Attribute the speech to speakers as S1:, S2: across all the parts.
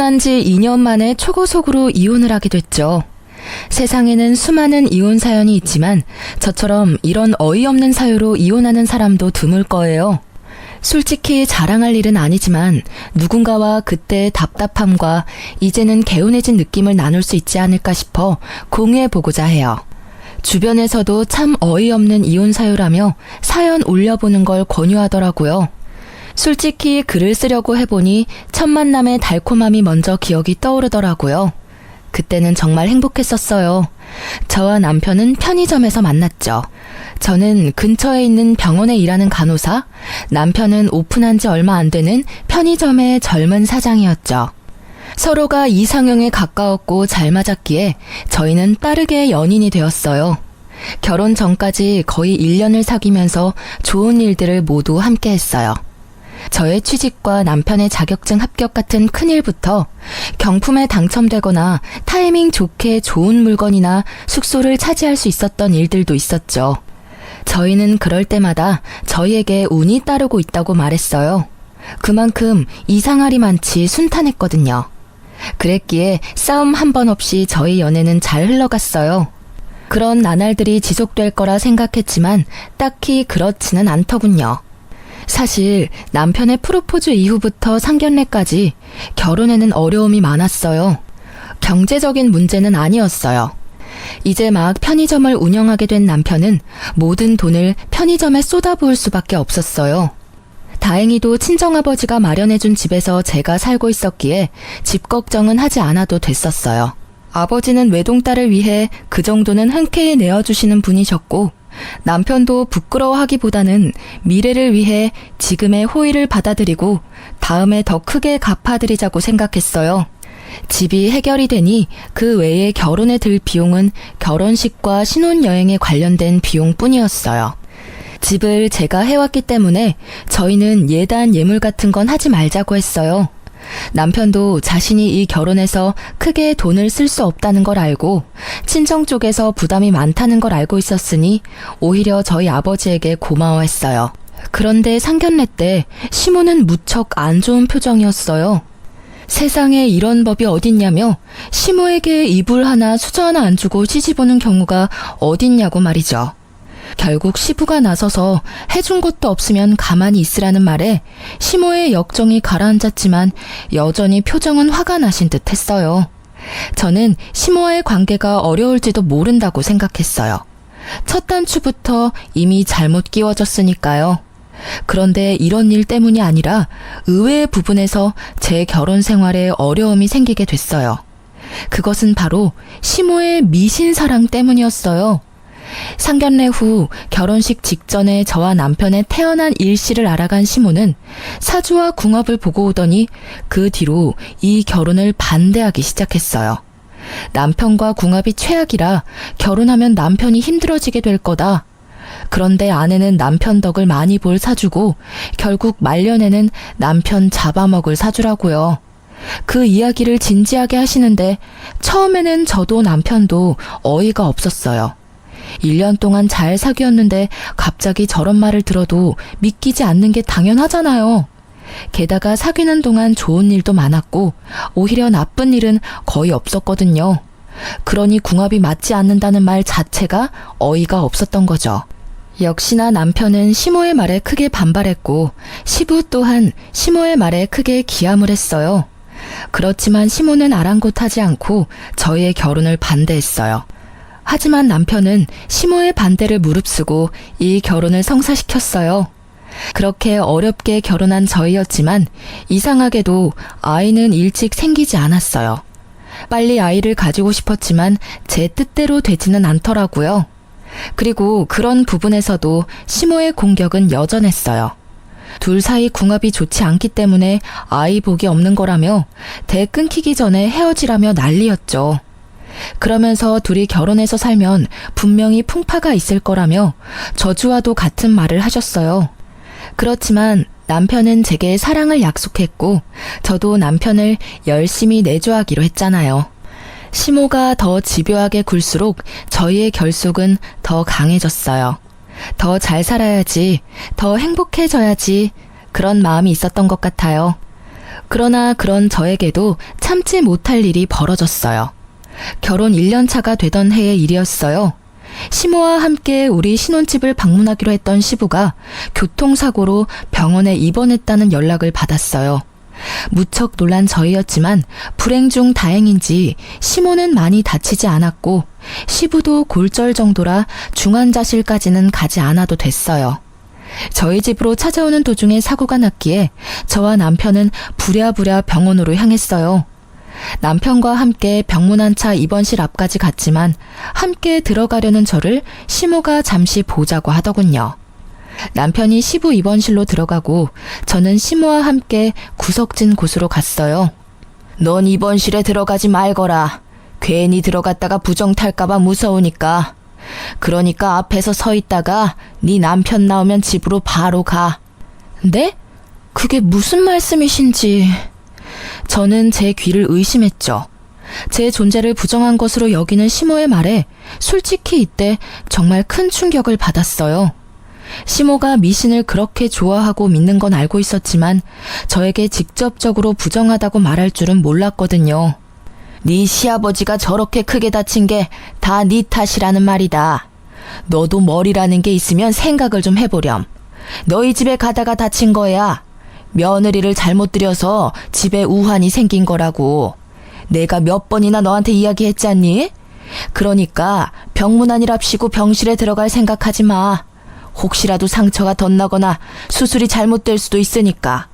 S1: 한 지 2년 만에 초고속으로 이혼을 하게 됐죠. 세상에는 수많은 이혼 사연이 있지만 저처럼 이런 어이없는 사유로 이혼하는 사람도 드물 거예요. 솔직히 자랑할 일은 아니지만 누군가와 그때의 답답함과 이제는 개운해진 느낌을 나눌 수 있지 않을까 싶어 공유해보고자 해요. 주변에서도 참 어이없는 이혼 사유라며 사연 올려보는 걸 권유하더라고요. 솔직히 글을 쓰려고 해보니 첫 만남의 달콤함이 먼저 기억이 떠오르더라고요. 그때는 정말 행복했었어요. 저와 남편은 편의점에서 만났죠. 저는 근처에 있는 병원에 일하는 간호사, 남편은 오픈한 지 얼마 안 되는 편의점의 젊은 사장이었죠. 서로가 이상형에 가까웠고 잘 맞았기에 저희는 빠르게 연인이 되었어요. 결혼 전까지 거의 1년을 사귀면서 좋은 일들을 모두 함께 했어요. 저의 취직과 남편의 자격증 합격 같은 큰일부터 경품에 당첨되거나 타이밍 좋게 좋은 물건이나 숙소를 차지할 수 있었던 일들도 있었죠. 저희는 그럴 때마다 저희에게 운이 따르고 있다고 말했어요. 그만큼 이상하리 많지 순탄했거든요. 그랬기에 싸움 한 번 없이 저희 연애는 잘 흘러갔어요. 그런 나날들이 지속될 거라 생각했지만 딱히 그렇지는 않더군요. 사실 남편의 프로포즈 이후부터 상견례까지 결혼에는 어려움이 많았어요. 경제적인 문제는 아니었어요. 이제 막 편의점을 운영하게 된 남편은 모든 돈을 편의점에 쏟아부을 수밖에 없었어요. 다행히도 친정아버지가 마련해준 집에서 제가 살고 있었기에 집 걱정은 하지 않아도 됐었어요. 아버지는 외동딸을 위해 그 정도는 흔쾌히 내어주시는 분이셨고 남편도 부끄러워하기보다는 미래를 위해 지금의 호의를 받아들이고 다음에 더 크게 갚아드리자고 생각했어요. 집이 해결이 되니 그 외에 결혼에 들 비용은 결혼식과 신혼여행에 관련된 비용뿐이었어요. 집을 제가 해왔기 때문에 저희는 예단 예물 같은 건 하지 말자고 했어요. 남편도 자신이 이 결혼에서 크게 돈을 쓸 수 없다는 걸 알고 친정 쪽에서 부담이 많다는 걸 알고 있었으니 오히려 저희 아버지에게 고마워했어요. 그런데 상견례 때 시모는 무척 안 좋은 표정이었어요. 세상에 이런 법이 어딨냐며 시모에게 이불 하나 수저 하나 안 주고 시집오는 경우가 어딨냐고 말이죠. 결국 시부가 나서서 해준 것도 없으면 가만히 있으라는 말에 시모의 역정이 가라앉았지만 여전히 표정은 화가 나신 듯 했어요. 저는 시모와의 관계가 어려울지도 모른다고 생각했어요. 첫 단추부터 이미 잘못 끼워졌으니까요. 그런데 이런 일 때문이 아니라 의외의 부분에서 제 결혼 생활에 어려움이 생기게 됐어요. 그것은 바로 시모의 미신사랑 때문이었어요. 상견례 후 결혼식 직전에 저와 남편의 태어난 일시를 알아간 시모는 사주와 궁합을 보고 오더니 그 뒤로 이 결혼을 반대하기 시작했어요. 남편과 궁합이 최악이라 결혼하면 남편이 힘들어지게 될 거다. 그런데 아내는 남편 덕을 많이 볼 사주고 결국 말년에는 남편 잡아먹을 사주라고요. 그 이야기를 진지하게 하시는데 처음에는 저도 남편도 어이가 없었어요. 1년 동안 잘 사귀었는데 갑자기 저런 말을 들어도 믿기지 않는 게 당연하잖아요. 게다가 사귀는 동안 좋은 일도 많았고 오히려 나쁜 일은 거의 없었거든요. 그러니 궁합이 맞지 않는다는 말 자체가 어이가 없었던 거죠. 역시나 남편은 시모의 말에 크게 반발했고 시부 또한 시모의 말에 크게 기함을 했어요. 그렇지만 시모는 아랑곳하지 않고 저희의 결혼을 반대했어요. 하지만 남편은 시모의 반대를 무릅쓰고 이 결혼을 성사시켰어요. 그렇게 어렵게 결혼한 저희였지만 이상하게도 아이는 일찍 생기지 않았어요. 빨리 아이를 가지고 싶었지만 제 뜻대로 되지는 않더라고요. 그리고 그런 부분에서도 시모의 공격은 여전했어요. 둘 사이 궁합이 좋지 않기 때문에 아이 복이 없는 거라며 대 끊기기 전에 헤어지라며 난리였죠. 그러면서 둘이 결혼해서 살면 분명히 풍파가 있을 거라며 저주와도 같은 말을 하셨어요. 그렇지만 남편은 제게 사랑을 약속했고 저도 남편을 열심히 내조하기로 했잖아요. 시모가 더 집요하게 굴수록 저희의 결속은 더 강해졌어요. 더 잘 살아야지, 더 행복해져야지 그런 마음이 있었던 것 같아요. 그러나 그런 저에게도 참지 못할 일이 벌어졌어요. 결혼 1년 차가 되던 해의 일이었어요. 시모와 함께 우리 신혼집을 방문하기로 했던 시부가 교통사고로 병원에 입원했다는 연락을 받았어요. 무척 놀란 저희였지만 불행 중 다행인지 시모는 많이 다치지 않았고 시부도 골절 정도라 중환자실까지는 가지 않아도 됐어요. 저희 집으로 찾아오는 도중에 사고가 났기에 저와 남편은 부랴부랴 병원으로 향했어요. 남편과 함께 병문안차 입원실 앞까지 갔지만 함께 들어가려는 저를 시모가 잠시 보자고 하더군요. 남편이 시부 입원실로 들어가고 저는 시모와 함께 구석진 곳으로 갔어요. 넌 입원실에 들어가지 말거라. 괜히 들어갔다가 부정 탈까봐 무서우니까. 그러니까 앞에서 서 있다가 네 남편 나오면 집으로 바로 가. 네? 그게 무슨 말씀이신지. 저는 제 귀를 의심했죠. 제 존재를 부정한 것으로 여기는 시모의 말에 솔직히 이때 정말 큰 충격을 받았어요. 시모가 미신을 그렇게 좋아하고 믿는 건 알고 있었지만 저에게 직접적으로 부정하다고 말할 줄은 몰랐거든요. 네 시아버지가 저렇게 크게 다친 게 다 네 탓이라는 말이다. 너도 머리라는 게 있으면 생각을 좀 해보렴. 너희 집에 가다가 다친 거야. 며느리를 잘못 들여서 집에 우환이 생긴 거라고. 내가 몇 번이나 너한테 이야기했잖니? 그러니까 병문안이랍시고 병실에 들어갈 생각하지 마. 혹시라도 상처가 덧나거나 수술이 잘못될 수도 있으니까.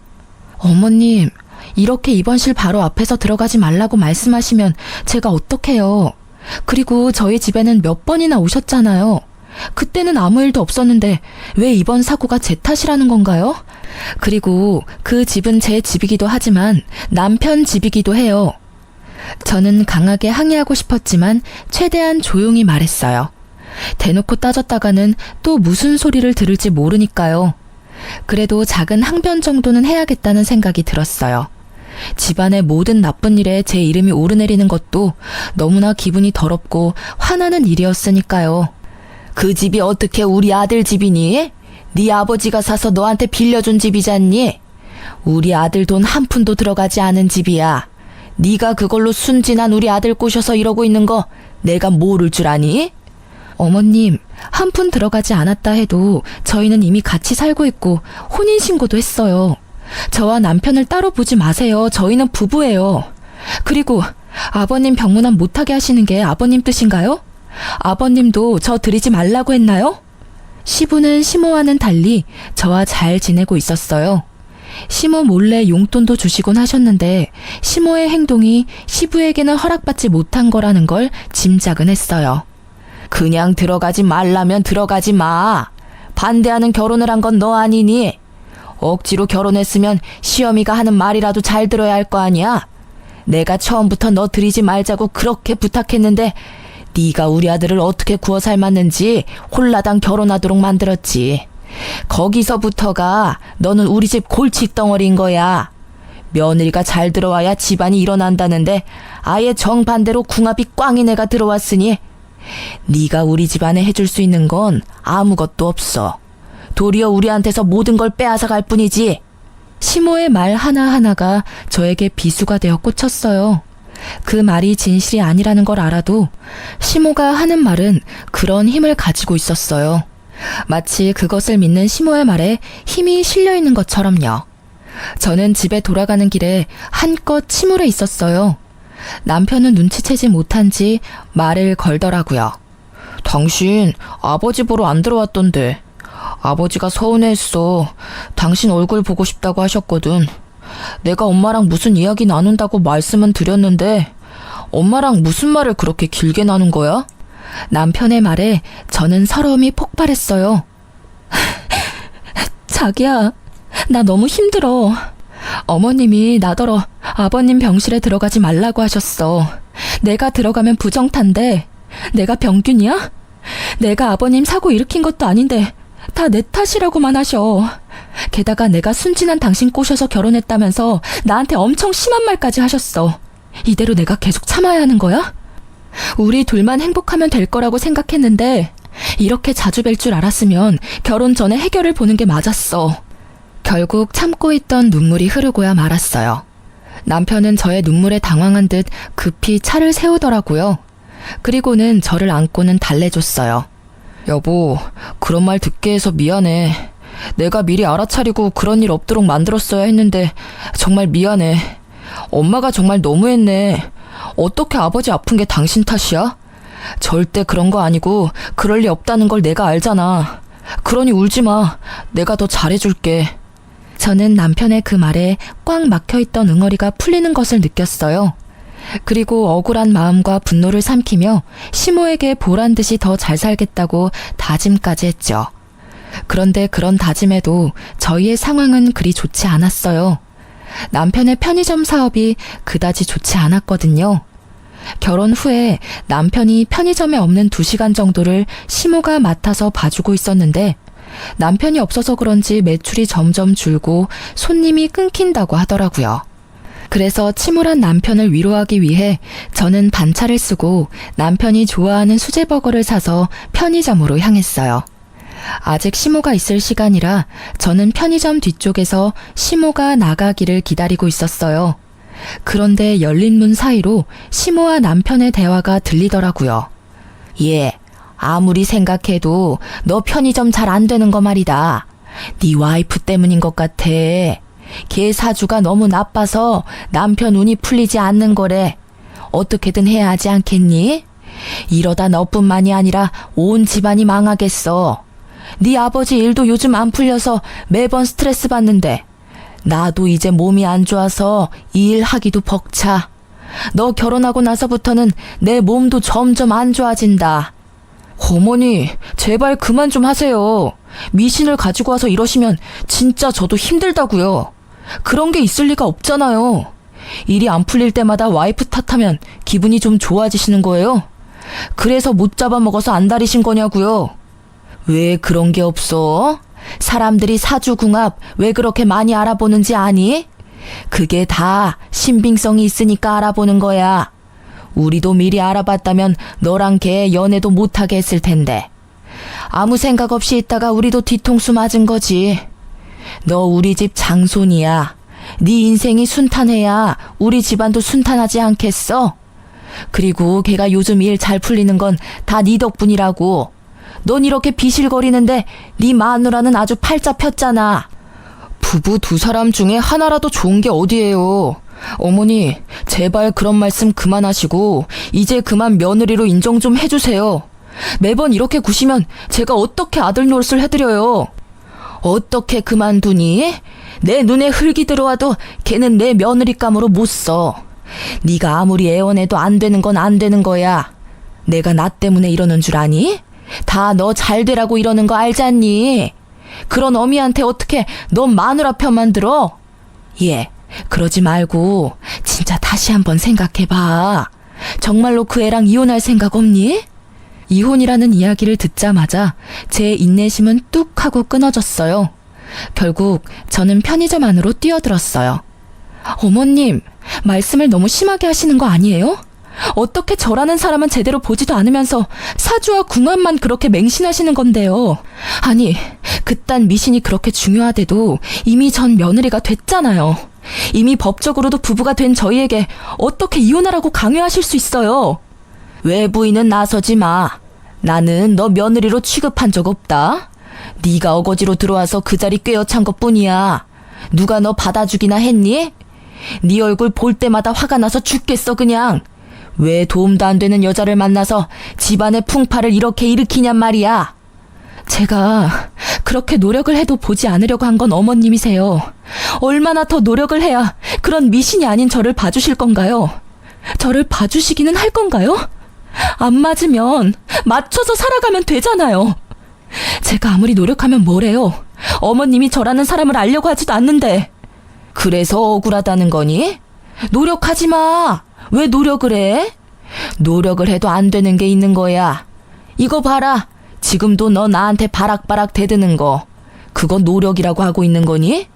S1: 어머님, 이렇게 입원실 바로 앞에서 들어가지 말라고 말씀하시면 제가 어떡해요. 그리고 저희 집에는 몇 번이나 오셨잖아요. 그때는 아무 일도 없었는데 왜 이번 사고가 제 탓이라는 건가요? 그리고 그 집은 제 집이기도 하지만 남편 집이기도 해요. 저는 강하게 항의하고 싶었지만 최대한 조용히 말했어요. 대놓고 따졌다가는 또 무슨 소리를 들을지 모르니까요. 그래도 작은 항변 정도는 해야겠다는 생각이 들었어요. 집안의 모든 나쁜 일에 제 이름이 오르내리는 것도 너무나 기분이 더럽고 화나는 일이었으니까요. 그 집이 어떻게 우리 아들 집이니? 네 아버지가 사서 너한테 빌려준 집이잖니? 우리 아들 돈 한 푼도 들어가지 않은 집이야. 네가 그걸로 순진한 우리 아들 꼬셔서 이러고 있는 거 내가 모를 줄 아니? 어머님, 한 푼 들어가지 않았다 해도 저희는 이미 같이 살고 있고 혼인신고도 했어요. 저와 남편을 따로 보지 마세요. 저희는 부부예요. 그리고 아버님 병문안 못하게 하시는 게 아버님 뜻인가요? 아버님도 저 드리지 말라고 했나요? 시부는 시모와는 달리 저와 잘 지내고 있었어요. 시모 몰래 용돈도 주시곤 하셨는데 시모의 행동이 시부에게는 허락받지 못한 거라는 걸 짐작은 했어요. 그냥 들어가지 말라면 들어가지 마. 반대하는 결혼을 한 건 너 아니니? 억지로 결혼했으면 시어미가 하는 말이라도 잘 들어야 할 거 아니야? 내가 처음부터 너 들이지 말자고 그렇게 부탁했는데 네가 우리 아들을 어떻게 구워 삶았는지 홀라당 결혼하도록 만들었지. 거기서부터가 너는 우리 집 골칫덩어리인 거야. 며느리가 잘 들어와야 집안이 일어난다는데 아예 정반대로 궁합이 꽝인 애가 들어왔으니 네가 우리 집안에 해줄 수 있는 건 아무것도 없어. 도리어 우리한테서 모든 걸 빼앗아 갈 뿐이지. 시모의 말 하나하나가 저에게 비수가 되어 꽂혔어요. 그 말이 진실이 아니라는 걸 알아도 시모가 하는 말은 그런 힘을 가지고 있었어요. 마치 그것을 믿는 시모의 말에 힘이 실려 있는 것처럼요. 저는 집에 돌아가는 길에 한껏 침울해 있었어요. 남편은 눈치채지 못한지 말을 걸더라고요. 당신 아버지 보러 안 들어왔던데. 아버지가 서운해했어. 당신 얼굴 보고 싶다고 하셨거든. 내가 엄마랑 무슨 이야기 나눈다고 말씀은 드렸는데 엄마랑 무슨 말을 그렇게 길게 나눈 거야? 남편의 말에 저는 서러움이 폭발했어요. 자기야, 나 너무 힘들어. 어머님이 나더러 아버님 병실에 들어가지 말라고 하셨어. 내가 들어가면 부정탄데 내가 병균이야? 내가 아버님 사고 일으킨 것도 아닌데 다 내 탓이라고만 하셔. 게다가 내가 순진한 당신 꼬셔서 결혼했다면서 나한테 엄청 심한 말까지 하셨어. 이대로 내가 계속 참아야 하는 거야? 우리 둘만 행복하면 될 거라고 생각했는데 이렇게 자주 뵐 줄 알았으면 결혼 전에 해결을 보는 게 맞았어. 결국 참고 있던 눈물이 흐르고야 말았어요. 남편은 저의 눈물에 당황한 듯 급히 차를 세우더라고요. 그리고는 저를 안고는 달래줬어요. 여보, 그런 말 듣게 해서 미안해. 내가 미리 알아차리고 그런 일 없도록 만들었어야 했는데 정말 미안해. 엄마가 정말 너무했네. 어떻게 아버지 아픈 게 당신 탓이야? 절대 그런 거 아니고 그럴 리 없다는 걸 내가 알잖아. 그러니 울지 마. 내가 더 잘해줄게. 저는 남편의 그 말에 꽉 막혀있던 응어리가 풀리는 것을 느꼈어요. 그리고 억울한 마음과 분노를 삼키며 시모에게 보란 듯이 더 잘 살겠다고 다짐까지 했죠. 그런데 그런 다짐에도 저희의 상황은 그리 좋지 않았어요. 남편의 편의점 사업이 그다지 좋지 않았거든요. 결혼 후에 남편이 편의점에 없는 2시간 정도를 시모가 맡아서 봐주고 있었는데 남편이 없어서 그런지 매출이 점점 줄고 손님이 끊긴다고 하더라고요. 그래서 침울한 남편을 위로하기 위해 저는 반차를 쓰고 남편이 좋아하는 수제버거를 사서 편의점으로 향했어요. 아직 시모가 있을 시간이라 저는 편의점 뒤쪽에서 시모가 나가기를 기다리고 있었어요. 그런데 열린 문 사이로 시모와 남편의 대화가 들리더라고요. 예, 아무리 생각해도 너 편의점 잘 안 되는 거 말이다. 네 와이프 때문인 것 같아. 걔 사주가 너무 나빠서 남편 운이 풀리지 않는 거래. 어떻게든 해야 하지 않겠니? 이러다 너뿐만이 아니라 온 집안이 망하겠어. 네 아버지 일도 요즘 안 풀려서 매번 스트레스 받는데 나도 이제 몸이 안 좋아서 이 일 하기도 벅차. 너 결혼하고 나서부터는 내 몸도 점점 안 좋아진다. 어머니, 제발 그만 좀 하세요. 미신을 가지고 와서 이러시면 진짜 저도 힘들다고요. 그런 게 있을 리가 없잖아요. 일이 안 풀릴 때마다 와이프 탓하면 기분이 좀 좋아지시는 거예요? 그래서 못 잡아먹어서 안달이신 거냐고요. 왜 그런 게 없어? 사람들이 사주궁합 왜 그렇게 많이 알아보는지 아니? 그게 다 신빙성이 있으니까 알아보는 거야. 우리도 미리 알아봤다면 너랑 걔 연애도 못하게 했을 텐데. 아무 생각 없이 있다가 우리도 뒤통수 맞은 거지. 너 우리 집 장손이야. 네 인생이 순탄해야 우리 집안도 순탄하지 않겠어? 그리고 걔가 요즘 일 잘 풀리는 건 다 네 덕분이라고. 넌 이렇게 비실거리는데 네 마누라는 아주 팔자 폈잖아. 부부 2사람 중에 하나라도 좋은 게 어디예요. 어머니, 제발 그런 말씀 그만하시고 이제 그만 며느리로 인정 좀 해주세요. 매번 이렇게 구시면 제가 어떻게 아들 노릇을 해드려요. 어떻게 그만두니? 내 눈에 흙이 들어와도 걔는 내 며느리감으로 못 써. 네가 아무리 애원해도 안 되는 건 안 되는 거야. 내가 나 때문에 이러는 줄 아니? 다 너 잘 되라고 이러는 거 알잖니? 그런 어미한테 어떻게 너 마누라 편만 들어? 예, 그러지 말고 진짜 다시 한번 생각해봐. 정말로 그 애랑 이혼할 생각 없니? 이혼이라는 이야기를 듣자마자 제 인내심은 뚝 하고 끊어졌어요. 결국 저는 편의점 안으로 뛰어들었어요. 어머님, 말씀을 너무 심하게 하시는 거 아니에요? 어떻게 저라는 사람은 제대로 보지도 않으면서 사주와 궁합만 그렇게 맹신하시는 건데요. 아니, 그딴 미신이 그렇게 중요하대도 이미 전 며느리가 됐잖아요. 이미 법적으로도 부부가 된 저희에게 어떻게 이혼하라고 강요하실 수 있어요. 외부인은 나서지 마. 나는 너 며느리로 취급한 적 없다. 네가 어거지로 들어와서 그 자리 꿰어찬 것뿐이야. 누가 너 받아주기나 했니? 네 얼굴 볼 때마다 화가 나서 죽겠어 그냥. 왜 도움도 안 되는 여자를 만나서 집안의 풍파를 이렇게 일으키냔 말이야. 제가 그렇게 노력을 해도 보지 않으려고 한 건 어머님이세요. 얼마나 더 노력을 해야 그런 미신이 아닌 저를 봐주실 건가요? 저를 봐주시기는 할 건가요? 안 맞으면 맞춰서 살아가면 되잖아요. 제가 아무리 노력하면 뭐래요? 어머님이 저라는 사람을 알려고 하지도 않는데. 그래서 억울하다는 거니? 노력하지 마. 왜 노력을 해? 노력을 해도 안 되는 게 있는 거야. 이거 봐라. 지금도 너 나한테 바락바락 대드는 거. 그거 노력이라고 하고 있는 거니?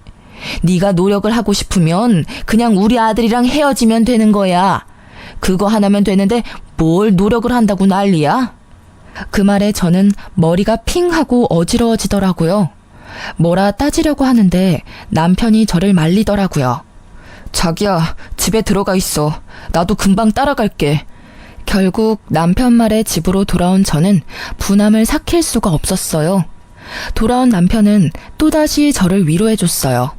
S1: 네가 노력을 하고 싶으면 그냥 우리 아들이랑 헤어지면 되는 거야. 그거 하나면 되는데 뭘 노력을 한다고 난리야? 그 말에 저는 머리가 핑 하고 어지러워지더라고요. 뭐라 따지려고 하는데 남편이 저를 말리더라고요. 자기야, 집에 들어가 있어. 나도 금방 따라갈게. 결국 남편 말에 집으로 돌아온 저는 분함을 삭힐 수가 없었어요. 돌아온 남편은 또다시 저를 위로해줬어요.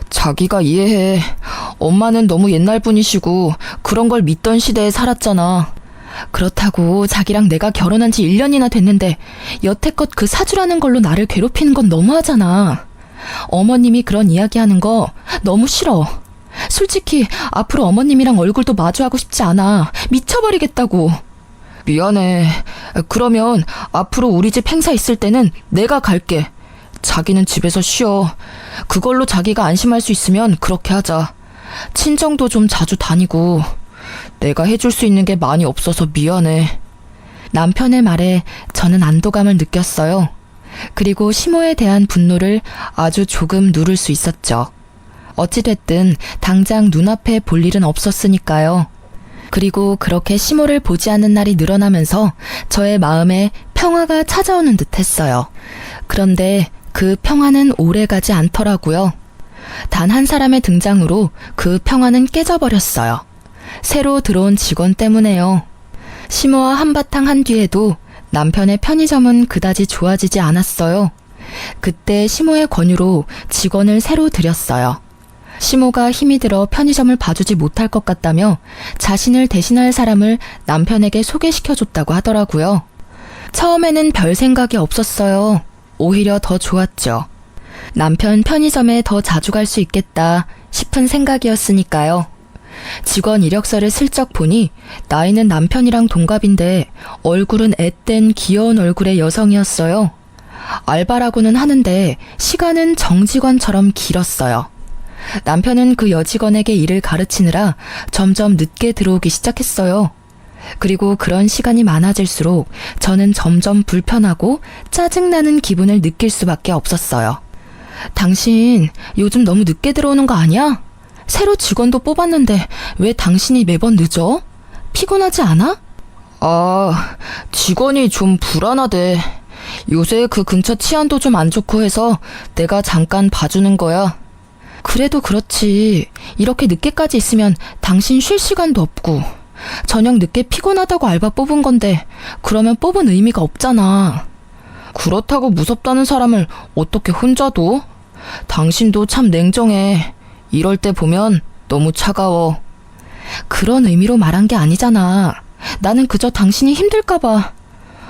S1: 자기가 이해해. 엄마는 너무 옛날 분이시고 그런 걸 믿던 시대에 살았잖아. 그렇다고 자기랑 내가 결혼한 지 1년이나 됐는데 여태껏 그 사주라는 걸로 나를 괴롭히는 건 너무하잖아. 어머님이 그런 이야기하는 거 너무 싫어. 솔직히 앞으로 어머님이랑 얼굴도 마주하고 싶지 않아. 미쳐버리겠다고. 미안해. 그러면 앞으로 우리 집 행사 있을 때는 내가 갈게. 자기는 집에서 쉬어. 그걸로 자기가 안심할 수 있으면 그렇게 하자. 친정도 좀 자주 다니고. 내가 해줄 수 있는 게 많이 없어서 미안해. 남편의 말에 저는 안도감을 느꼈어요. 그리고 시모에 대한 분노를 아주 조금 누를 수 있었죠. 어찌됐든 당장 눈앞에 볼 일은 없었으니까요. 그리고 그렇게 시모를 보지 않는 날이 늘어나면서 저의 마음에 평화가 찾아오는 듯 했어요. 그런데 그 평화는 오래가지 않더라고요. 단 한 사람의 등장으로 그 평화는 깨져버렸어요. 새로 들어온 직원 때문에요. 시모와 한바탕 한 뒤에도 남편의 편의점은 그다지 좋아지지 않았어요. 그때 시모의 권유로 직원을 새로 들였어요. 시모가 힘이 들어 편의점을 봐주지 못할 것 같다며 자신을 대신할 사람을 남편에게 소개시켜줬다고 하더라고요. 처음에는 별 생각이 없었어요. 오히려 더 좋았죠. 남편 편의점에 더 자주 갈 수 있겠다 싶은 생각이었으니까요. 직원 이력서를 슬쩍 보니 나이는 남편이랑 동갑인데 얼굴은 앳된 귀여운 얼굴의 여성이었어요. 알바라고는 하는데 시간은 정직원처럼 길었어요. 남편은 그 여직원에게 일을 가르치느라 점점 늦게 들어오기 시작했어요. 그리고 그런 시간이 많아질수록 저는 점점 불편하고 짜증나는 기분을 느낄 수밖에 없었어요. 당신 요즘 너무 늦게 들어오는 거 아니야? 새로 직원도 뽑았는데 왜 당신이 매번 늦어? 피곤하지 않아? 직원이 좀 불안하대. 요새 그 근처 치안도 좀 안 좋고 해서 내가 잠깐 봐주는 거야. 그래도 그렇지. 이렇게 늦게까지 있으면 당신 쉴 시간도 없고. 저녁 늦게 피곤하다고 알바 뽑은 건데 그러면 뽑은 의미가 없잖아. 그렇다고 무섭다는 사람을 어떻게 혼자 둬? 당신도 참 냉정해. 이럴 때 보면 너무 차가워. 그런 의미로 말한 게 아니잖아. 나는 그저 당신이 힘들까봐.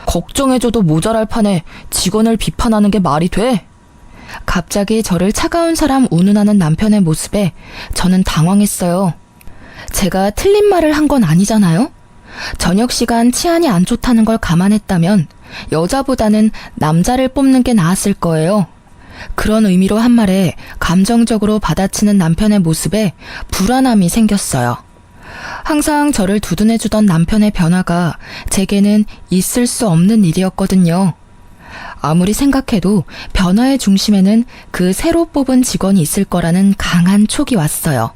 S1: 걱정해줘도 모자랄 판에 직원을 비판하는 게 말이 돼? 갑자기 저를 차가운 사람 운운하는 남편의 모습에 저는 당황했어요. 제가 틀린 말을 한 건 아니잖아요? 저녁 시간 치안이 안 좋다는 걸 감안했다면 여자보다는 남자를 뽑는 게 나았을 거예요. 그런 의미로 한 말에 감정적으로 받아치는 남편의 모습에 불안함이 생겼어요. 항상 저를 두둔해주던 남편의 변화가 제게는 있을 수 없는 일이었거든요. 아무리 생각해도 변화의 중심에는 그 새로 뽑은 직원이 있을 거라는 강한 촉이 왔어요.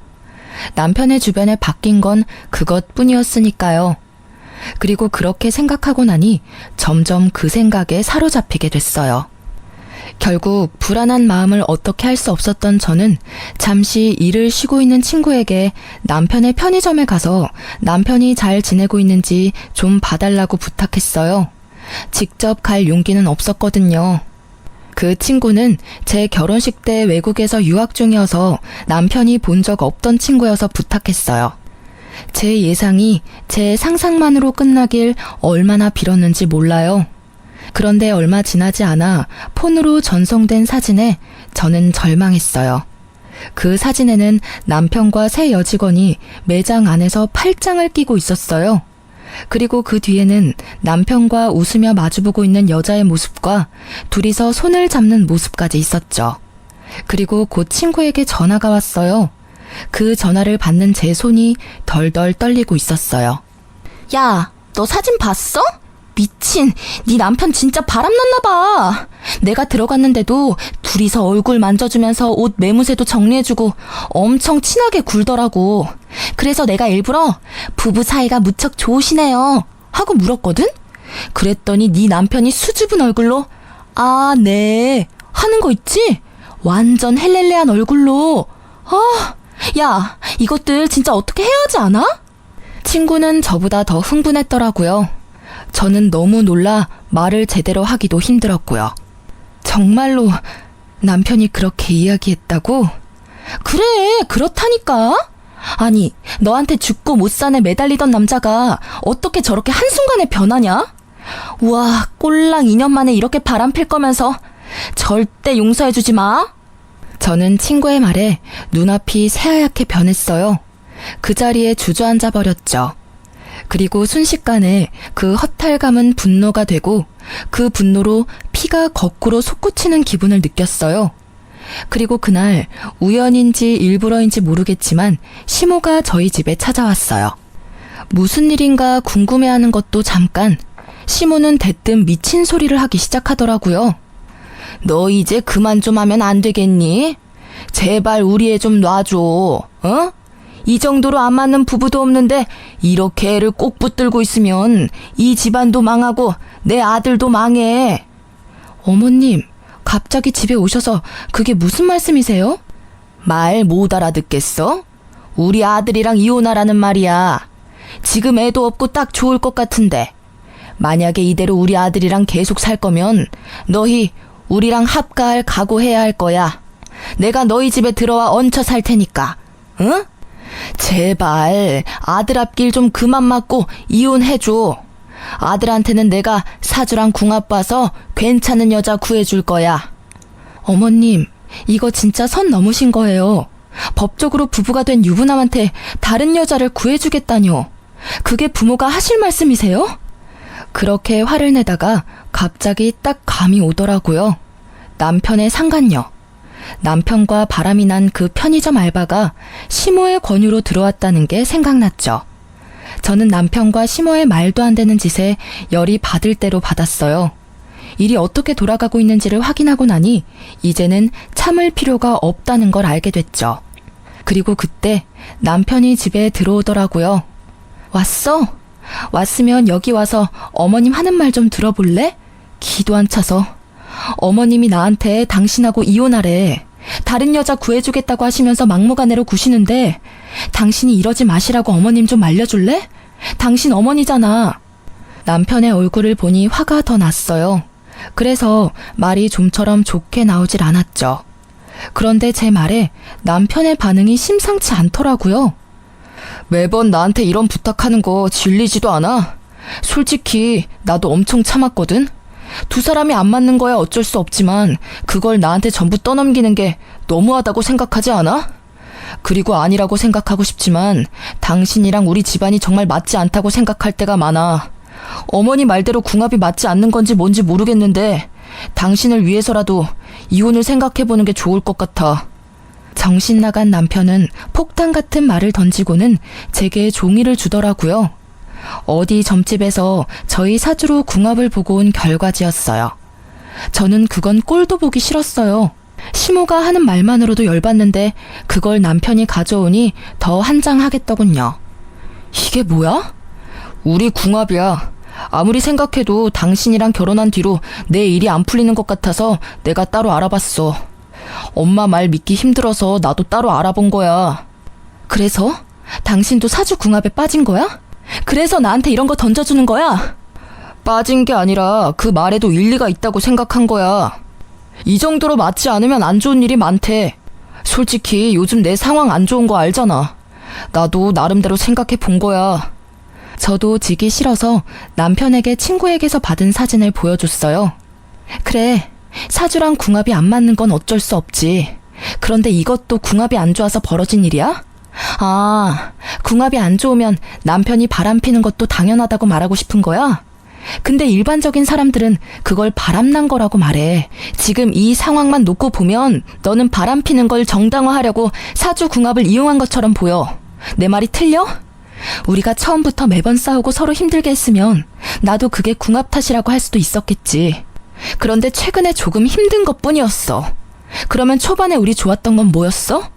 S1: 남편의 주변에 바뀐 건 그것뿐이었으니까요. 그리고 그렇게 생각하고 나니 점점 그 생각에 사로잡히게 됐어요. 결국 불안한 마음을 어떻게 할 수 없었던 저는 잠시 일을 쉬고 있는 친구에게 남편의 편의점에 가서 남편이 잘 지내고 있는지 좀 봐달라고 부탁했어요. 직접 갈 용기는 없었거든요. 그 친구는 제 결혼식 때 외국에서 유학 중이어서 남편이 본 적 없던 친구여서 부탁했어요. 제 예상이 제 상상만으로 끝나길 얼마나 빌었는지 몰라요. 그런데 얼마 지나지 않아 폰으로 전송된 사진에 저는 절망했어요. 그 사진에는 남편과 새 여직원이 매장 안에서 팔짱을 끼고 있었어요. 그리고 그 뒤에는 남편과 웃으며 마주보고 있는 여자의 모습과 둘이서 손을 잡는 모습까지 있었죠. 그리고 곧 친구에게 전화가 왔어요. 그 전화를 받는 제 손이 덜덜 떨리고 있었어요. 야, 너 사진 봤어? 미친, 네 남편 진짜 바람났나 봐. 내가 들어갔는데도 둘이서 얼굴 만져주면서 옷 매무새도 정리해주고 엄청 친하게 굴더라고. 그래서 내가 일부러 부부 사이가 무척 좋으시네요 하고 물었거든? 그랬더니 네 남편이 수줍은 얼굴로 아, 네 하는 거 있지? 완전 헬렐레한 얼굴로 야, 이것들 진짜 어떻게 해야 하지 않아? 친구는 저보다 더 흥분했더라고요. 저는 너무 놀라 말을 제대로 하기도 힘들었고요. 정말로 남편이 그렇게 이야기했다고? 그래, 그렇다니까. 아니, 너한테 죽고 못 산에 매달리던 남자가 어떻게 저렇게 한순간에 변하냐? 우와, 꼴랑 2년 만에 이렇게 바람필 거면서 절대 용서해주지 마. 저는 친구의 말에 눈앞이 새하얗게 변했어요. 그 자리에 주저앉아 버렸죠. 그리고 순식간에 그 허탈감은 분노가 되고 그 분노로 피가 거꾸로 솟구치는 기분을 느꼈어요. 그리고 그날 우연인지 일부러인지 모르겠지만 시모가 저희 집에 찾아왔어요. 무슨 일인가 궁금해하는 것도 잠깐, 시모는 대뜸 미친 소리를 하기 시작하더라고요. 너 이제 그만 좀 하면 안 되겠니? 제발 우리 애 좀 놔줘. 어? 이 정도로 안 맞는 부부도 없는데 이렇게 애를 꼭 붙들고 있으면 이 집안도 망하고 내 아들도 망해. 어머님, 갑자기 집에 오셔서 그게 무슨 말씀이세요? 말 못 알아듣겠어? 우리 아들이랑 이혼하라는 말이야. 지금 애도 없고 딱 좋을 것 같은데 만약에 이대로 우리 아들이랑 계속 살 거면 너희 우리랑 합가할 각오해야 할 거야. 내가 너희 집에 들어와 얹혀 살 테니까. 응? 제발 아들 앞길 좀 그만 맞고 이혼해줘. 아들한테는 내가 사주랑 궁합 봐서 괜찮은 여자 구해줄 거야. 어머님, 이거 진짜 선 넘으신 거예요. 법적으로 부부가 된 유부남한테 다른 여자를 구해주겠다뇨. 그게 부모가 하실 말씀이세요? 그렇게 화를 내다가 갑자기 딱 감이 오더라고요. 남편의 상간녀. 남편과 바람이 난 그 편의점 알바가 시모의 권유로 들어왔다는 게 생각났죠. 저는 남편과 시모의 말도 안 되는 짓에 열이 받을 대로 받았어요. 일이 어떻게 돌아가고 있는지를 확인하고 나니 이제는 참을 필요가 없다는 걸 알게 됐죠. 그리고 그때 남편이 집에 들어오더라고요. 왔어? 왔으면 여기 와서 어머님 하는 말 좀 들어볼래? 기도 안 차서. 어머님이 나한테 당신하고 이혼하래. 다른 여자 구해주겠다고 하시면서 막무가내로 구시는데 당신이 이러지 마시라고 어머님 좀 말려줄래? 당신 어머니잖아. 남편의 얼굴을 보니 화가 더 났어요. 그래서 말이 좀처럼 좋게 나오질 않았죠. 그런데 제 말에 남편의 반응이 심상치 않더라고요. 매번 나한테 이런 부탁하는 거 질리지도 않아? 솔직히 나도 엄청 참았거든? 두 사람이 안 맞는 거야 어쩔 수 없지만 그걸 나한테 전부 떠넘기는 게 너무하다고 생각하지 않아? 그리고 아니라고 생각하고 싶지만 당신이랑 우리 집안이 정말 맞지 않다고 생각할 때가 많아. 어머니 말대로 궁합이 맞지 않는 건지 뭔지 모르겠는데 당신을 위해서라도 이혼을 생각해보는 게 좋을 것 같아. 정신 나간 남편은 폭탄 같은 말을 던지고는 제게 종이를 주더라고요. 어디 점집에서 저희 사주로 궁합을 보고 온 결과지였어요. 저는 그건 꼴도 보기 싫었어요. 시모가 하는 말만으로도 열받는데 그걸 남편이 가져오니 더 한장하겠더군요. 이게 뭐야? 우리 궁합이야. 아무리 생각해도 당신이랑 결혼한 뒤로 내 일이 안 풀리는 것 같아서 내가 따로 알아봤어. 엄마 말 믿기 힘들어서 나도 따로 알아본 거야. 그래서? 당신도 사주 궁합에 빠진 거야? 그래서 나한테 이런 거 던져주는 거야? 빠진 게 아니라 그 말에도 일리가 있다고 생각한 거야. 이 정도로 맞지 않으면 안 좋은 일이 많대. 솔직히 요즘 내 상황 안 좋은 거 알잖아. 나도 나름대로 생각해 본 거야. 저도 지기 싫어서 남편에게 친구에게서 받은 사진을 보여줬어요. 그래, 사주랑 궁합이 안 맞는 건 어쩔 수 없지. 그런데 이것도 궁합이 안 좋아서 벌어진 일이야? 아, 궁합이 안 좋으면 남편이 바람피는 것도 당연하다고 말하고 싶은 거야? 근데 일반적인 사람들은 그걸 바람난 거라고 말해. 지금 이 상황만 놓고 보면 너는 바람피는 걸 정당화하려고 사주 궁합을 이용한 것처럼 보여. 내 말이 틀려? 우리가 처음부터 매번 싸우고 서로 힘들게 했으면 나도 그게 궁합 탓이라고 할 수도 있었겠지. 그런데 최근에 조금 힘든 것뿐이었어. 그러면 초반에 우리 좋았던 건 뭐였어?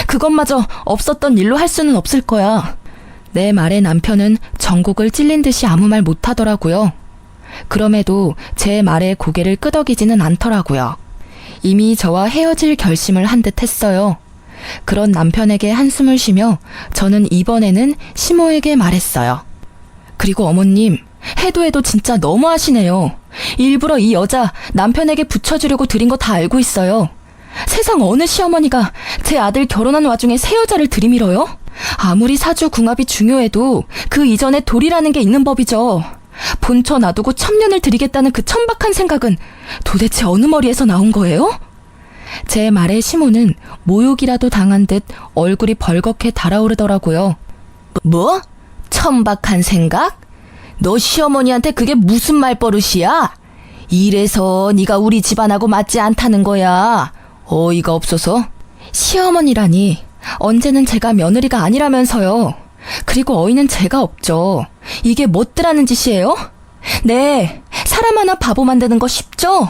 S1: 그것마저 없었던 일로 할 수는 없을 거야. 내 말에 남편은 전곡을 찔린 듯이 아무 말 못하더라고요. 그럼에도 제 말에 고개를 끄덕이지는 않더라고요. 이미 저와 헤어질 결심을 한 듯 했어요. 그런 남편에게 한숨을 쉬며 저는 이번에는 시모에게 말했어요. 그리고 어머님, 해도 해도 진짜 너무하시네요. 일부러 이 여자 남편에게 붙여주려고 드린 거 다 알고 있어요. 세상 어느 시어머니가 제 아들 결혼한 와중에 새 여자를 들이밀어요? 아무리 사주 궁합이 중요해도 그 이전에 돌이라는 게 있는 법이죠. 본처 놔두고 천년을 드리겠다는 그 천박한 생각은 도대체 어느 머리에서 나온 거예요? 제 말에 시모는 모욕이라도 당한 듯 얼굴이 벌겋게 달아오르더라고요. 뭐? 천박한 생각? 너 시어머니한테 그게 무슨 말버릇이야? 이래서 네가 우리 집안하고 맞지 않다는 거야. 어이가 없어서. 시어머니라니, 언제는 제가 며느리가 아니라면서요. 그리고 어이는 제가 없죠. 이게 못들하는 짓이에요? 네, 사람 하나 바보 만드는 거 쉽죠?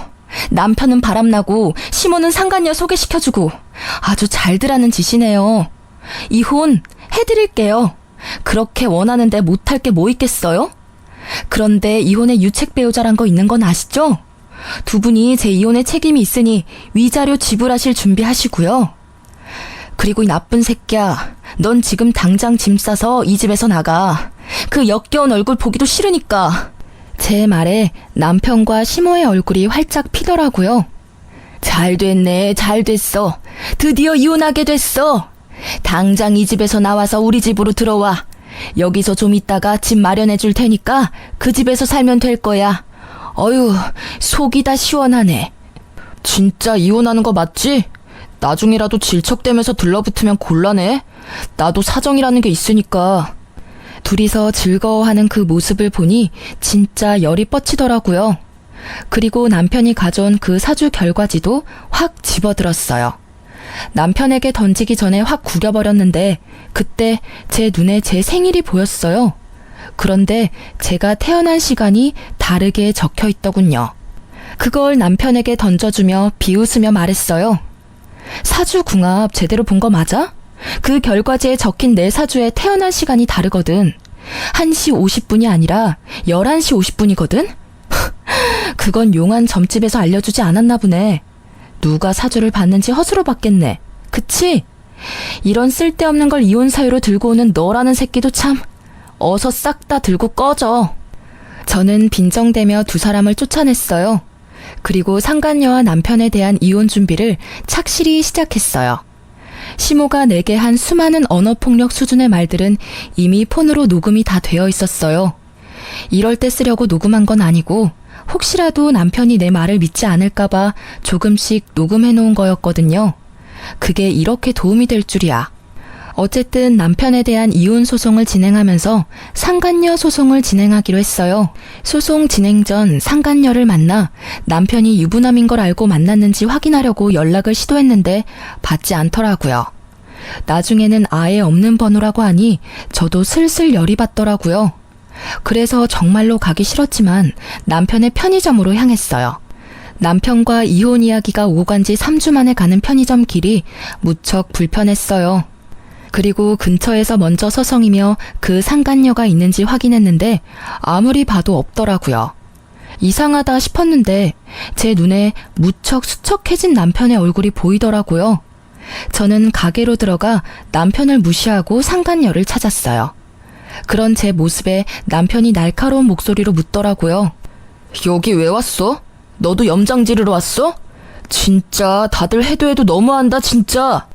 S1: 남편은 바람나고 시모는 상간녀 소개시켜주고 아주 잘들 하는 짓이네요. 이혼 해드릴게요. 그렇게 원하는데 못할 게 뭐 있겠어요? 그런데 이혼에 유책 배우자란 거 있는 건 아시죠? 두 분이 제 이혼에 책임이 있으니 위자료 지불하실 준비하시고요. 그리고 이 나쁜 새끼야, 넌 지금 당장 짐 싸서 이 집에서 나가. 그 역겨운 얼굴 보기도 싫으니까. 제 말에 남편과 시모의 얼굴이 활짝 피더라고요. 잘 됐네, 잘 됐어. 드디어 이혼하게 됐어. 당장 이 집에서 나와서 우리 집으로 들어와. 여기서 좀 있다가 집 마련해 줄 테니까 그 집에서 살면 될 거야. 어휴, 속이 다 시원하네. 진짜 이혼하는 거 맞지? 나중이라도 질척대면서 들러붙으면 곤란해. 나도 사정이라는 게 있으니까. 둘이서 즐거워하는 그 모습을 보니 진짜 열이 뻗치더라고요. 그리고 남편이 가져온 그 사주 결과지도 확 집어들었어요. 남편에게 던지기 전에 확 구겨버렸는데 그때 제 눈에 제 생일이 보였어요. 그런데 제가 태어난 시간이 다르게 적혀 있더군요. 그걸 남편에게 던져주며 비웃으며 말했어요. 사주 궁합 제대로 본 거 맞아? 그 결과지에 적힌 내 사주에 태어난 시간이 다르거든. 1시 50분이 아니라 11시 50분이거든? 그건 용한 점집에서 알려주지 않았나 보네. 누가 사주를 봤는지 허수로 봤겠네. 그치? 이런 쓸데없는 걸 이혼 사유로 들고 오는 너라는 새끼도 참. 어서 싹 다 들고 꺼져. 저는 빈정대며 두 사람을 쫓아냈어요. 그리고 상간녀와 남편에 대한 이혼 준비를 착실히 시작했어요. 시모가 내게 한 수많은 언어폭력 수준의 말들은 이미 폰으로 녹음이 다 되어 있었어요. 이럴 때 쓰려고 녹음한 건 아니고 혹시라도 남편이 내 말을 믿지 않을까봐 조금씩 녹음해놓은 거였거든요. 그게 이렇게 도움이 될 줄이야. 어쨌든 남편에 대한 이혼 소송을 진행하면서 상간녀 소송을 진행하기로 했어요. 소송 진행 전 상간녀를 만나 남편이 유부남인 걸 알고 만났는지 확인하려고 연락을 시도했는데 받지 않더라고요. 나중에는 아예 없는 번호라고 하니 저도 슬슬 열이 받더라고요. 그래서 정말로 가기 싫었지만 남편의 편의점으로 향했어요. 남편과 이혼 이야기가 오고 간 지 3주 만에 가는 편의점 길이 무척 불편했어요. 그리고 근처에서 먼저 서성이며 그 상간녀가 있는지 확인했는데 아무리 봐도 없더라고요. 이상하다 싶었는데 제 눈에 무척 수척해진 남편의 얼굴이 보이더라고요. 저는 가게로 들어가 남편을 무시하고 상간녀를 찾았어요. 그런 제 모습에 남편이 날카로운 목소리로 묻더라고요. 여기 왜 왔어? 너도 염장 지르러 왔어? 진짜 다들 해도 해도 너무한다 진짜.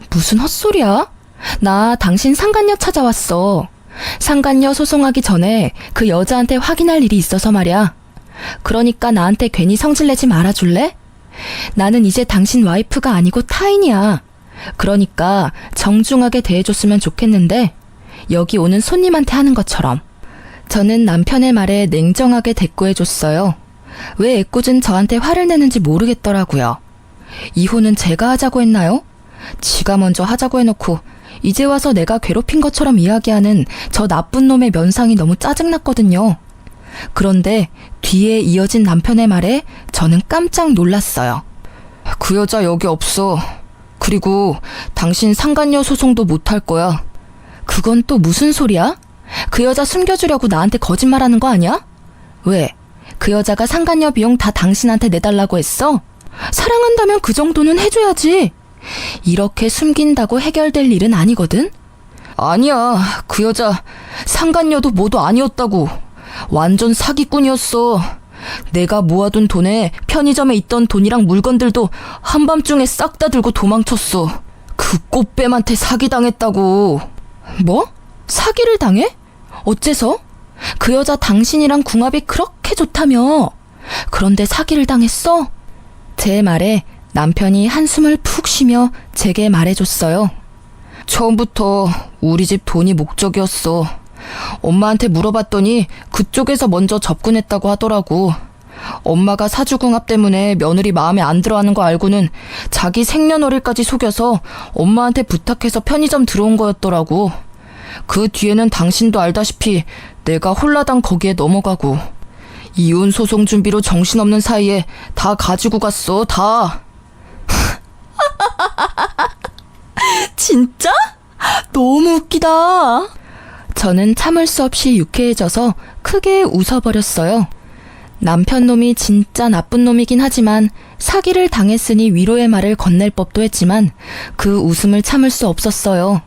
S1: 무슨 헛소리야? 나 당신 상간녀 찾아왔어. 상간녀 소송하기 전에 그 여자한테 확인할 일이 있어서 말이야. 그러니까 나한테 괜히 성질내지 말아줄래? 나는 이제 당신 와이프가 아니고 타인이야. 그러니까 정중하게 대해줬으면 좋겠는데 여기 오는 손님한테 하는 것처럼. 저는 남편의 말에 냉정하게 대꾸해줬어요. 왜 애꿎은 저한테 화를 내는지 모르겠더라고요. 이혼은 제가 하자고 했나요? 지가 먼저 하자고 해놓고 이제 와서 내가 괴롭힌 것처럼 이야기하는 저 나쁜 놈의 면상이 너무 짜증났거든요. 그런데 뒤에 이어진 남편의 말에 저는 깜짝 놀랐어요. 그 여자 여기 없어. 그리고 당신 상간녀 소송도 못할 거야. 그건 또 무슨 소리야? 그 여자 숨겨주려고 나한테 거짓말하는 거 아니야? 왜? 그 여자가 상간녀 비용 다 당신한테 내달라고 했어? 사랑한다면 그 정도는 해줘야지. 이렇게 숨긴다고 해결될 일은 아니거든? 아니야, 그 여자 상간녀도 뭐도 아니었다고. 완전 사기꾼이었어. 내가 모아둔 돈에 편의점에 있던 돈이랑 물건들도 한밤중에 싹 다 들고 도망쳤어. 그 꽃뱀한테 사기당했다고. 뭐? 사기를 당해? 어째서? 그 여자 당신이랑 궁합이 그렇게 좋다며. 그런데 사기를 당했어? 제 말에 남편이 한숨을 푹 쉬며 제게 말해줬어요. 처음부터 우리 집 돈이 목적이었어. 엄마한테 물어봤더니 그쪽에서 먼저 접근했다고 하더라고. 엄마가 사주궁합 때문에 며느리 마음에 안 들어하는 거 알고는 자기 생년월일까지 속여서 엄마한테 부탁해서 편의점 들어온 거였더라고. 그 뒤에는 당신도 알다시피 내가 홀라당 거기에 넘어가고 이혼 소송 준비로 정신없는 사이에 다 가지고 갔어, 다. 진짜? 너무 웃기다. 저는 참을 수 없이 유쾌해져서 크게 웃어버렸어요. 남편 놈이 진짜 나쁜 놈이긴 하지만 사기를 당했으니 위로의 말을 건넬 법도 했지만 그 웃음을 참을 수 없었어요.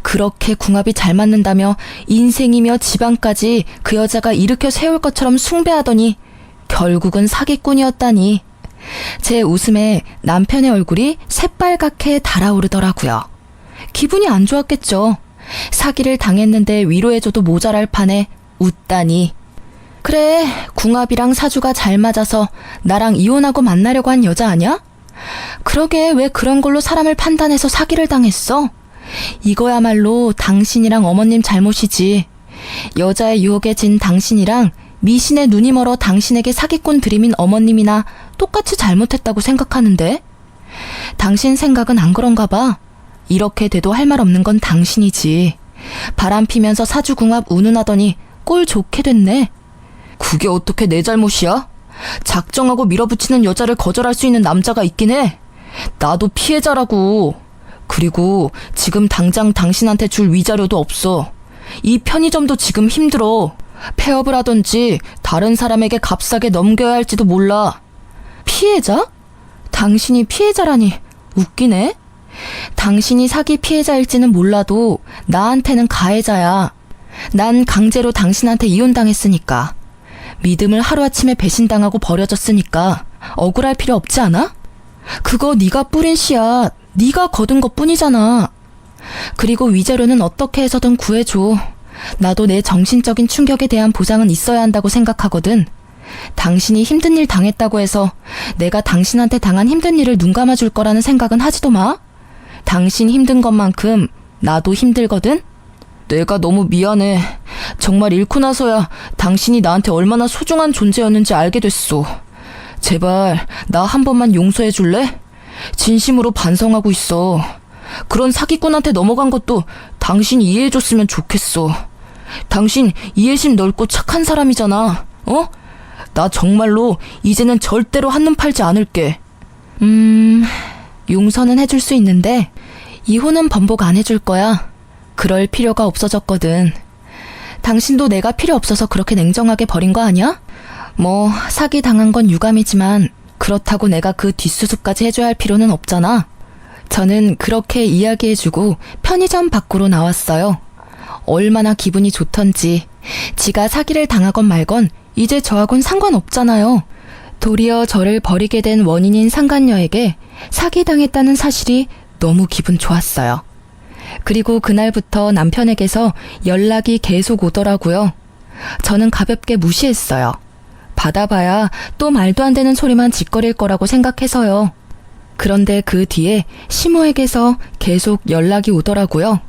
S1: 그렇게 궁합이 잘 맞는다며 인생이며 집안까지 그 여자가 일으켜 세울 것처럼 숭배하더니 결국은 사기꾼이었다니. 제 웃음에 남편의 얼굴이 새빨갛게 달아오르더라고요. 기분이 안 좋았겠죠. 사기를 당했는데 위로해줘도 모자랄 판에 웃다니. 그래, 궁합이랑 사주가 잘 맞아서 나랑 이혼하고 만나려고 한 여자 아냐? 그러게 왜 그런 걸로 사람을 판단해서 사기를 당했어? 이거야말로 당신이랑 어머님 잘못이지. 여자의 유혹에 진 당신이랑 미신의 눈이 멀어 당신에게 사기꾼 들이민 어머님이나 똑같이 잘못했다고 생각하는데? 당신 생각은 안 그런가 봐. 이렇게 돼도 할 말 없는 건 당신이지. 바람 피면서 사주궁합 운운하더니 꼴 좋게 됐네. 그게 어떻게 내 잘못이야? 작정하고 밀어붙이는 여자를 거절할 수 있는 남자가 있긴 해. 나도 피해자라고. 그리고 지금 당장 당신한테 줄 위자료도 없어. 이 편의점도 지금 힘들어. 폐업을 하던지 다른 사람에게 값싸게 넘겨야 할지도 몰라. 피해자? 당신이 피해자라니 웃기네. 당신이 사기 피해자일지는 몰라도 나한테는 가해자야. 난 강제로 당신한테 이혼당했으니까. 믿음을 하루아침에 배신당하고 버려졌으니까 억울할 필요 없지 않아? 그거 네가 뿌린 씨앗, 네가 거둔 것뿐이잖아. 그리고 위자료는 어떻게 해서든 구해줘. 나도 내 정신적인 충격에 대한 보상은 있어야 한다고 생각하거든. 당신이 힘든 일 당했다고 해서 내가 당신한테 당한 힘든 일을 눈 감아줄 거라는 생각은 하지도 마. 당신 힘든 것만큼 나도 힘들거든. 내가 너무 미안해. 정말 잃고 나서야 당신이 나한테 얼마나 소중한 존재였는지 알게 됐어. 제발 나 한 번만 용서해 줄래? 진심으로 반성하고 있어. 그런 사기꾼한테 넘어간 것도 당신이 이해해줬으면 좋겠어. 당신 이해심 넓고 착한 사람이잖아. 어? 나 정말로 이제는 절대로 한눈 팔지 않을게. 용서는 해줄 수 있는데 이혼은 번복 안 해줄 거야. 그럴 필요가 없어졌거든. 당신도 내가 필요 없어서 그렇게 냉정하게 버린 거 아니야? 뭐 사기 당한 건 유감이지만 그렇다고 내가 그 뒷수습까지 해줘야 할 필요는 없잖아. 저는 그렇게 이야기해주고 편의점 밖으로 나왔어요. 얼마나 기분이 좋던지. 지가 사기를 당하건 말건 이제 저하고는 상관없잖아요. 도리어 저를 버리게 된 원인인 상간녀에게 사기당했다는 사실이 너무 기분 좋았어요. 그리고 그날부터 남편에게서 연락이 계속 오더라고요. 저는 가볍게 무시했어요. 받아봐야 또 말도 안 되는 소리만 짓거릴 거라고 생각해서요. 그런데 그 뒤에 시모에게서 계속 연락이 오더라고요.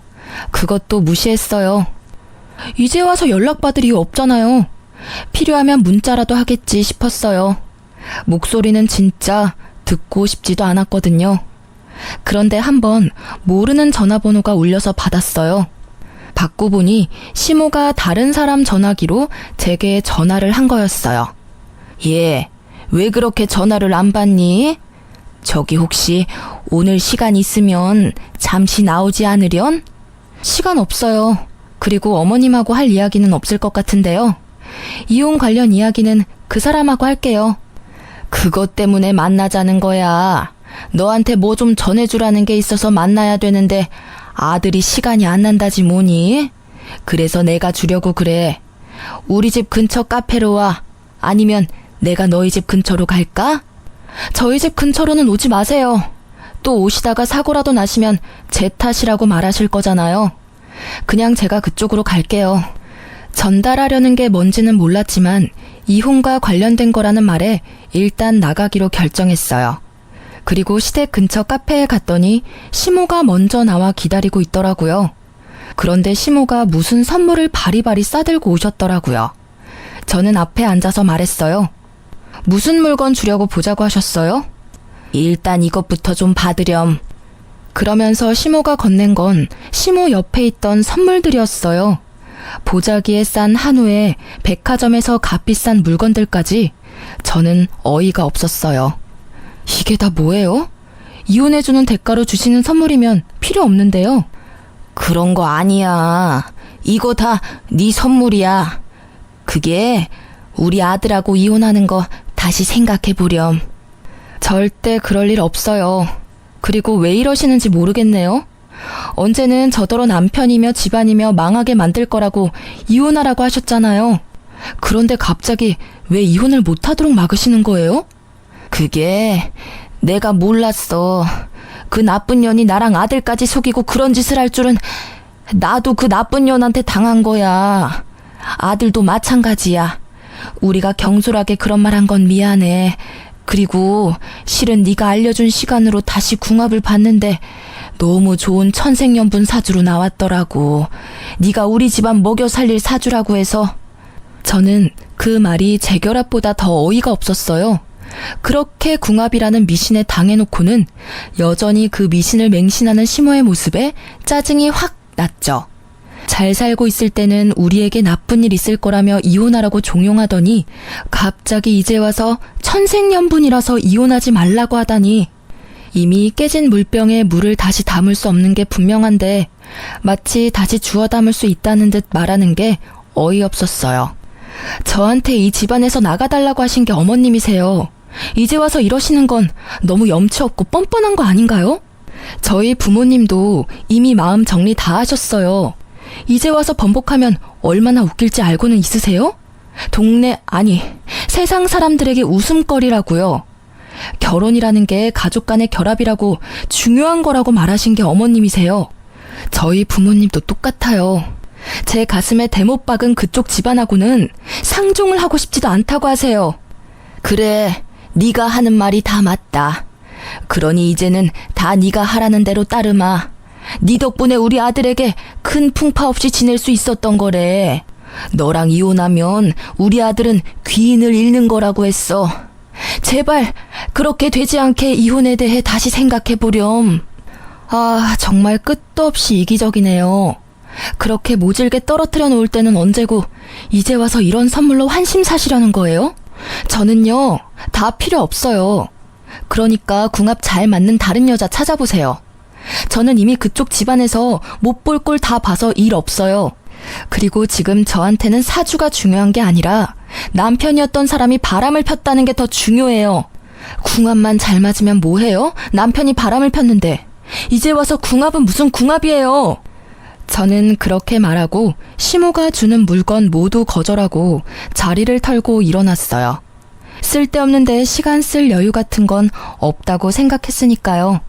S1: 그것도 무시했어요. 이제 와서 연락받을 이유 없잖아요. 필요하면 문자라도 하겠지 싶었어요. 목소리는 진짜 듣고 싶지도 않았거든요. 그런데 한번 모르는 전화번호가 울려서 받았어요. 받고 보니 시모가 다른 사람 전화기로 제게 전화를 한 거였어요. 예, 왜 그렇게 전화를 안 받니? 저기 혹시 오늘 시간 있으면 잠시 나오지 않으련? 시간 없어요. 그리고 어머님하고 할 이야기는 없을 것 같은데요. 이혼 관련 이야기는 그 사람하고 할게요. 그것 때문에 만나자는 거야. 너한테 뭐 좀 전해주라는 게 있어서 만나야 되는데 아들이 시간이 안 난다지 뭐니? 그래서 내가 주려고 그래. 우리 집 근처 카페로 와. 아니면 내가 너희 집 근처로 갈까? 저희 집 근처로는 오지 마세요. 또 오시다가 사고라도 나시면 제 탓이라고 말하실 거잖아요. 그냥 제가 그쪽으로 갈게요. 전달하려는 게 뭔지는 몰랐지만 이혼과 관련된 거라는 말에 일단 나가기로 결정했어요. 그리고 시댁 근처 카페에 갔더니 시모가 먼저 나와 기다리고 있더라고요. 그런데 시모가 무슨 선물을 바리바리 싸들고 오셨더라고요. 저는 앞에 앉아서 말했어요. 무슨 물건 주려고 보자고 하셨어요? 일단 이것부터 좀 받으렴. 그러면서 시모가 건넨 건 시모 옆에 있던 선물들이었어요. 보자기에 싼 한우에 백화점에서 값비싼 물건들까지. 저는 어이가 없었어요. 이게 다 뭐예요? 이혼해주는 대가로 주시는 선물이면 필요 없는데요. 그런 거 아니야. 이거 다 네 선물이야. 그게 우리 아들하고 이혼하는 거 다시 생각해보렴. 절대 그럴 일 없어요. 그리고 왜 이러시는지 모르겠네요. 언제는 저더러 남편이며 집안이며 망하게 만들 거라고 이혼하라고 하셨잖아요. 그런데 갑자기 왜 이혼을 못하도록 막으시는 거예요? 그게 내가 몰랐어. 그 나쁜 년이 나랑 아들까지 속이고 그런 짓을 할 줄은. 나도 그 나쁜 년한테 당한 거야. 아들도 마찬가지야. 우리가 경솔하게 그런 말 한 건 미안해. 그리고 실은 네가 알려준 시간으로 다시 궁합을 봤는데 너무 좋은 천생연분 사주로 나왔더라고. 네가 우리 집안 먹여 살릴 사주라고 해서. 저는 그 말이 재결합보다 더 어이가 없었어요. 그렇게 궁합이라는 미신에 당해놓고는 여전히 그 미신을 맹신하는 시모의 모습에 짜증이 확 났죠. 잘 살고 있을 때는 우리에게 나쁜 일 있을 거라며 이혼하라고 종용하더니 갑자기 이제 와서 천생연분이라서 이혼하지 말라고 하다니. 이미 깨진 물병에 물을 다시 담을 수 없는 게 분명한데 마치 다시 주워 담을 수 있다는 듯 말하는 게 어이없었어요. 저한테 이 집안에서 나가달라고 하신 게 어머님이세요. 이제 와서 이러시는 건 너무 염치 없고 뻔뻔한 거 아닌가요? 저희 부모님도 이미 마음 정리 다 하셨어요. 이제 와서 번복하면 얼마나 웃길지 알고는 있으세요? 아니, 세상 사람들에게 웃음거리라고요. 결혼이라는 게 가족 간의 결합이라고 중요한 거라고 말하신 게 어머님이세요. 저희 부모님도 똑같아요. 제 가슴에 대못 박은 그쪽 집안하고는 상종을 하고 싶지도 않다고 하세요. 그래, 네가 하는 말이 다 맞다. 그러니 이제는 다 네가 하라는 대로 따르마. 네 덕분에 우리 아들에게 큰 풍파 없이 지낼 수 있었던 거래. 너랑 이혼하면 우리 아들은 귀인을 잃는 거라고 했어. 제발 그렇게 되지 않게 이혼에 대해 다시 생각해보렴. 아, 정말 끝도 없이 이기적이네요. 그렇게 모질게 떨어뜨려 놓을 때는 언제고 이제 와서 이런 선물로 환심 사시려는 거예요? 저는요, 다 필요 없어요. 그러니까 궁합 잘 맞는 다른 여자 찾아보세요. 저는 이미 그쪽 집안에서 못 볼 꼴 다 봐서 일 없어요. 그리고 지금 저한테는 사주가 중요한 게 아니라 남편이었던 사람이 바람을 폈다는 게 더 중요해요. 궁합만 잘 맞으면 뭐해요? 남편이 바람을 폈는데. 이제 와서 궁합은 무슨 궁합이에요? 저는 그렇게 말하고 시모가 주는 물건 모두 거절하고 자리를 털고 일어났어요. 쓸데없는데 시간 쓸 여유 같은 건 없다고 생각했으니까요.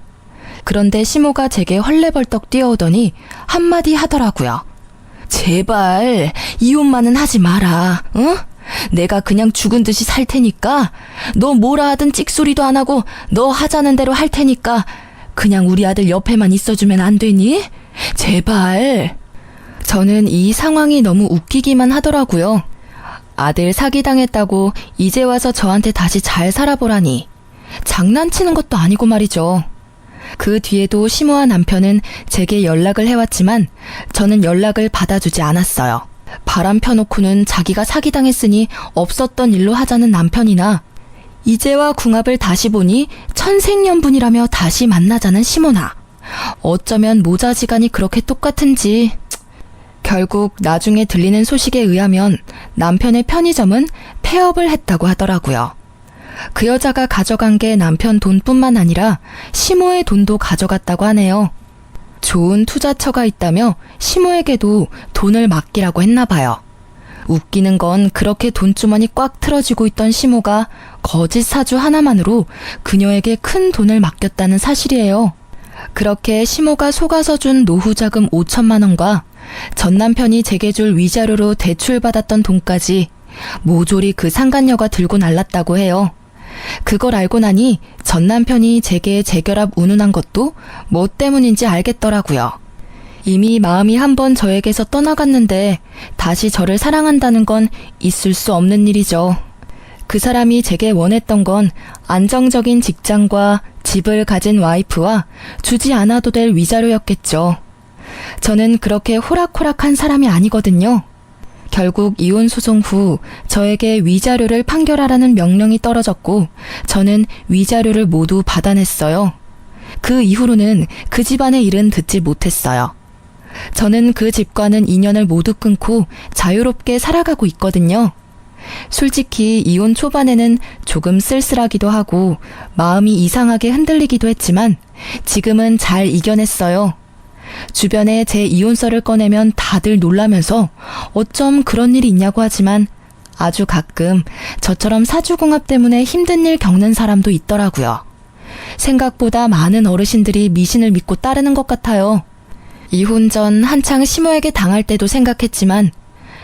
S1: 그런데 시모가 제게 헐레벌떡 뛰어오더니 한마디 하더라고요. 제발 이혼만은 하지 마라. 응? 내가 그냥 죽은 듯이 살 테니까 너 뭐라 하든 찍소리도 안 하고 너 하자는 대로 할 테니까 그냥 우리 아들 옆에만 있어주면 안 되니? 제발. 저는 이 상황이 너무 웃기기만 하더라고요. 아들 사기당했다고 이제 와서 저한테 다시 잘 살아보라니. 장난치는 것도 아니고 말이죠. 그 뒤에도 시모와 남편은 제게 연락을 해왔지만 저는 연락을 받아주지 않았어요. 바람 펴놓고는 자기가 사기당했으니 없었던 일로 하자는 남편이나 이제와 궁합을 다시 보니 천생연분이라며 다시 만나자는 시모나. 어쩌면 모자지간이 그렇게 똑같은지. 결국 나중에 들리는 소식에 의하면 남편의 편의점은 폐업을 했다고 하더라고요. 그 여자가 가져간 게 남편 돈뿐만 아니라 시모의 돈도 가져갔다고 하네요. 좋은 투자처가 있다며 시모에게도 돈을 맡기라고 했나 봐요. 웃기는 건 그렇게 돈주머니 꽉 틀어지고 있던 시모가 거짓 사주 하나만으로 그녀에게 큰 돈을 맡겼다는 사실이에요. 그렇게 시모가 속아서 준 노후자금 5천만 원과 전 남편이 제게 줄 위자료로 대출받았던 돈까지 모조리 그 상간녀가 들고 날랐다고 해요. 그걸 알고 나니 전 남편이 제게 재결합 운운한 것도 뭐 때문인지 알겠더라고요. 이미 마음이 한번 저에게서 떠나갔는데 다시 저를 사랑한다는 건 있을 수 없는 일이죠. 그 사람이 제게 원했던 건 안정적인 직장과 집을 가진 와이프와 주지 않아도 될 위자료였겠죠. 저는 그렇게 호락호락한 사람이 아니거든요. 결국 이혼 소송 후 저에게 위자료를 판결하라는 명령이 떨어졌고 저는 위자료를 모두 받아냈어요. 그 이후로는 그 집안의 일은 듣지 못했어요. 저는 그 집과는 인연을 모두 끊고 자유롭게 살아가고 있거든요. 솔직히 이혼 초반에는 조금 쓸쓸하기도 하고 마음이 이상하게 흔들리기도 했지만 지금은 잘 이겨냈어요. 주변에 제 이혼설을 꺼내면 다들 놀라면서 어쩜 그런 일이 있냐고 하지만 아주 가끔 저처럼 사주궁합 때문에 힘든 일 겪는 사람도 있더라고요. 생각보다 많은 어르신들이 미신을 믿고 따르는 것 같아요. 이혼 전 한창 시모에게 당할 때도 생각했지만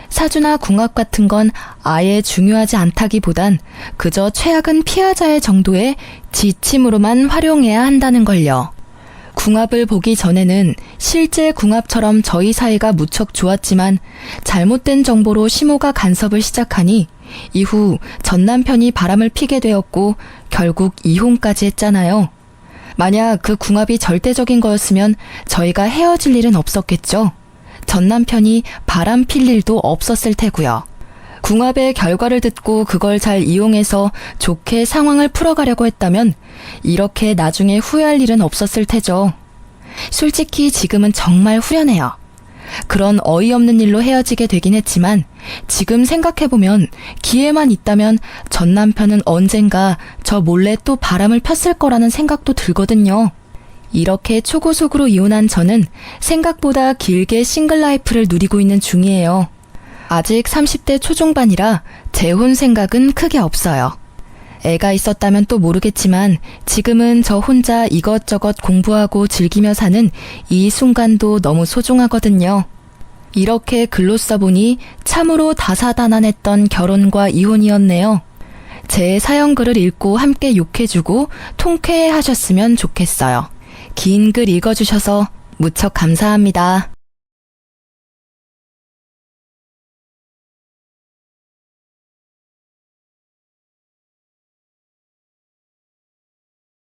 S1: 사주나 궁합 같은 건 아예 중요하지 않다기보단 그저 최악은 피하자의 정도의 지침으로만 활용해야 한다는 걸요. 궁합을 보기 전에는 실제 궁합처럼 저희 사이가 무척 좋았지만 잘못된 정보로 시모가 간섭을 시작하니 이후 전 남편이 바람을 피게 되었고 결국 이혼까지 했잖아요. 만약 그 궁합이 절대적인 거였으면 저희가 헤어질 일은 없었겠죠. 전 남편이 바람 필 일도 없었을 테고요. 궁합의 결과를 듣고 그걸 잘 이용해서 좋게 상황을 풀어가려고 했다면 이렇게 나중에 후회할 일은 없었을 테죠. 솔직히 지금은 정말 후련해요. 그런 어이없는 일로 헤어지게 되긴 했지만 지금 생각해보면 기회만 있다면 전 남편은 언젠가 저 몰래 또 바람을 폈을 거라는 생각도 들거든요. 이렇게 초고속으로 이혼한 저는 생각보다 길게 싱글 라이프를 누리고 있는 중이에요. 아직 30대 초중반이라 재혼 생각은 크게 없어요. 애가 있었다면 또 모르겠지만 지금은 저 혼자 이것저것 공부하고 즐기며 사는 이 순간도 너무 소중하거든요. 이렇게 글로 써보니 참으로 다사다난했던 결혼과 이혼이었네요. 제 사연글을 읽고 함께 욕해주고 통쾌해하셨으면 좋겠어요. 긴 글 읽어주셔서 무척 감사합니다.